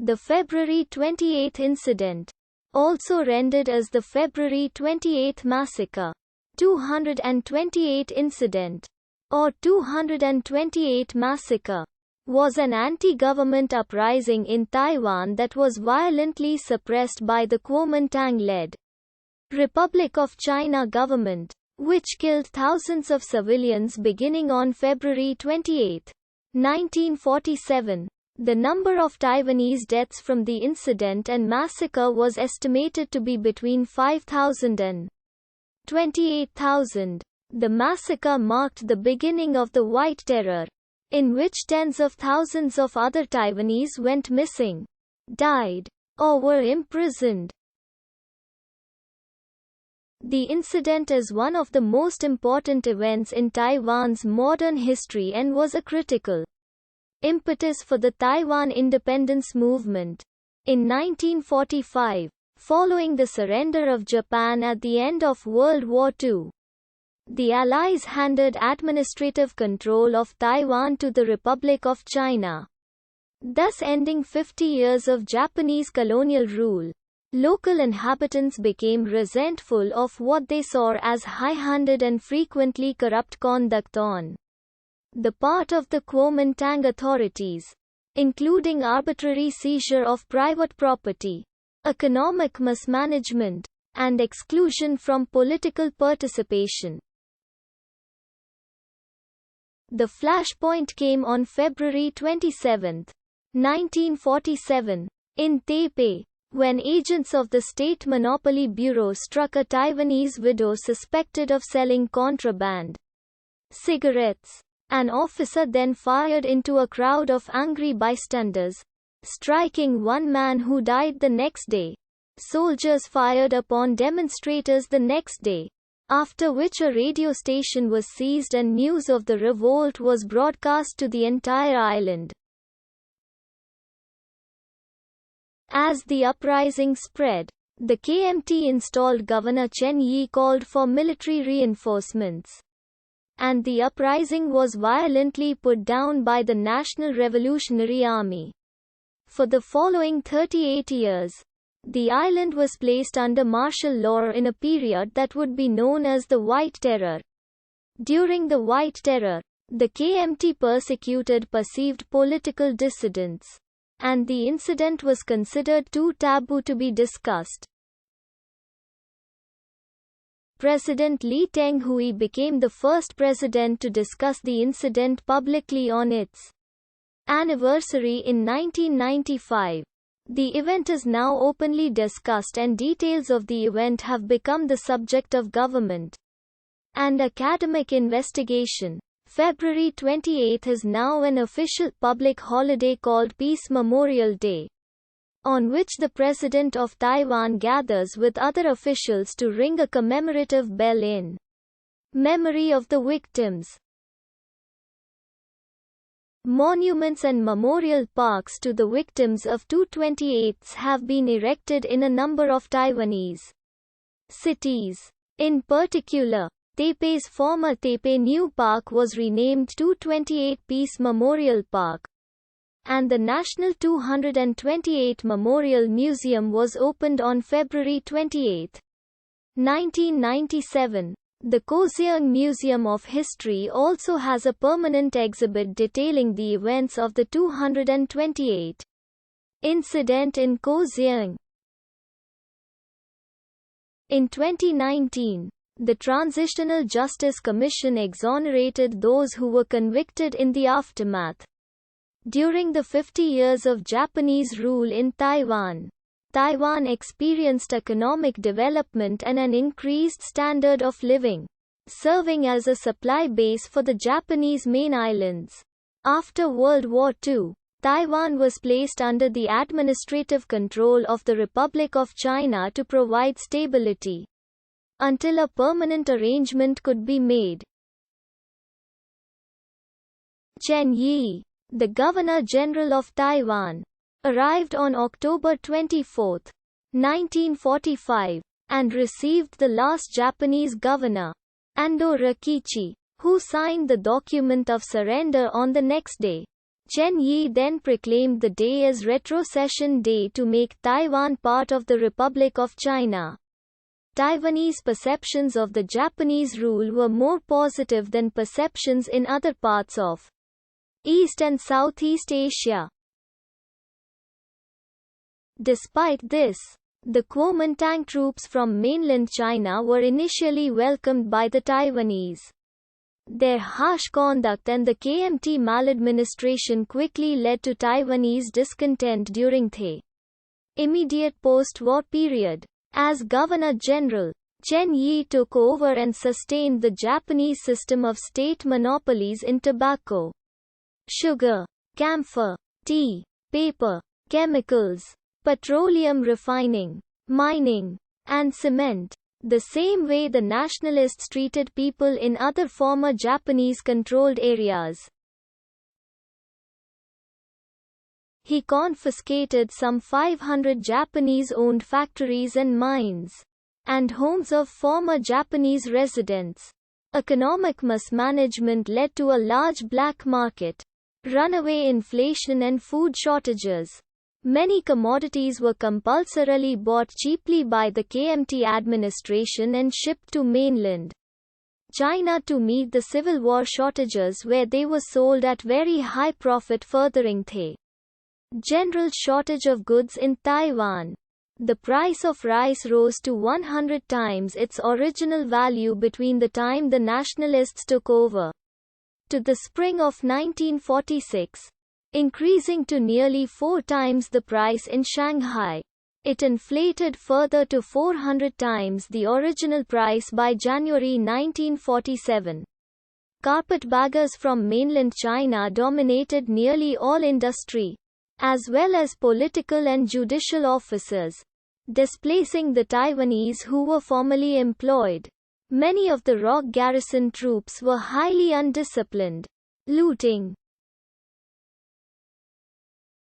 The February 28 incident, also rendered as the February 28 massacre, 228 incident, or 228 massacre, was an anti-government uprising in Taiwan that was violently suppressed by the Kuomintang-led Republic of China government, which killed thousands of civilians beginning on February 28, 1947. The number of Taiwanese deaths from the incident and massacre was estimated to be between 5,000 and 28,000. The massacre marked the beginning of the White Terror, in which tens of thousands of other Taiwanese went missing, died, or were imprisoned. The incident is one of the most important events in Taiwan's modern history and was a critical impetus for the Taiwan independence movement. In 1945, following the surrender of Japan at the end of World War II, the Allies handed administrative control of Taiwan to the Republic of China, thus ending 50 years of Japanese colonial rule. Local inhabitants became resentful of what they saw as high-handed and frequently corrupt conduct on the part of the Kuomintang authorities, including arbitrary seizure of private property, economic mismanagement, and exclusion from political participation. The flashpoint came on February 27, 1947, in Taipei, when agents of the State Monopoly Bureau struck a Taiwanese widow suspected of selling contraband cigarettes. An officer then fired into a crowd of angry bystanders, striking one man who died the next day. Soldiers fired upon demonstrators the next day, after which a radio station was seized and news of the revolt was broadcast to the entire island. As the uprising spread, the KMT-installed Governor Chen Yi called for military reinforcements, and the uprising was violently put down by the National Revolutionary Army. For the following 38 years, the island was placed under martial law in a period that would be known as the White Terror. During the White Terror, the KMT persecuted perceived political dissidents, and the incident was considered too taboo to be discussed. President Lee Teng-hui became the first president to discuss the incident publicly on its anniversary in 1995. The event is now openly discussed and details of the event have become the subject of government and academic investigation. February 28 is now an official public holiday called Peace Memorial Day, on which the President of Taiwan gathers with other officials to ring a commemorative bell in memory of the victims. Monuments and memorial parks to the victims of 228s have been erected in a number of Taiwanese cities. In particular, Taipei's former Taipei New Park was renamed 228 Peace Memorial Park, and the National 228 Memorial Museum was opened on February 28, 1997. The Kaohsiung Museum of History also has a permanent exhibit detailing the events of the 228 incident in Kaohsiung. In 2019, the Transitional Justice Commission exonerated those who were convicted in the aftermath. During the 50 years of Japanese rule in Taiwan, Taiwan experienced economic development and an increased standard of living, serving as a supply base for the Japanese main islands. After World War II, Taiwan was placed under the administrative control of the Republic of China to provide stability until a permanent arrangement could be made. Chen Yi, the Governor-General of Taiwan, arrived on October 24, 1945, and received the last Japanese governor, Ando Rikichi, who signed the document of surrender on the next day. Chen Yi then proclaimed the day as Retrocession Day to make Taiwan part of the Republic of China. Taiwanese perceptions of the Japanese rule were more positive than perceptions in other parts of East and Southeast Asia. Despite this, the Kuomintang troops from mainland China were initially welcomed by the Taiwanese. Their harsh conduct and the KMT maladministration quickly led to Taiwanese discontent during the immediate post-war period. As Governor-General, Chen Yi took over and sustained the Japanese system of state monopolies in tobacco, sugar, camphor, tea, paper, chemicals, petroleum refining, mining, and cement, the same way the nationalists treated people in other former Japanese-controlled areas. He confiscated some 500 Japanese-owned factories and mines, and homes of former Japanese residents. Economic mismanagement led to a large black market, runaway inflation and food shortages. Many commodities were compulsorily bought cheaply by the KMT administration and shipped to mainland China to meet the Civil War shortages, where they were sold at very high profit, furthering the general shortage of goods in Taiwan. The price of rice rose to 100 times its original value between the time the nationalists took over to the spring of 1946, increasing to nearly 4 times the price in Shanghai. It inflated further to 400 times the original price by January 1947. Carpetbaggers from mainland China dominated nearly all industry, as well as political and judicial offices, displacing the Taiwanese who were formally employed. Many of the ROC garrison troops were highly undisciplined. Looting,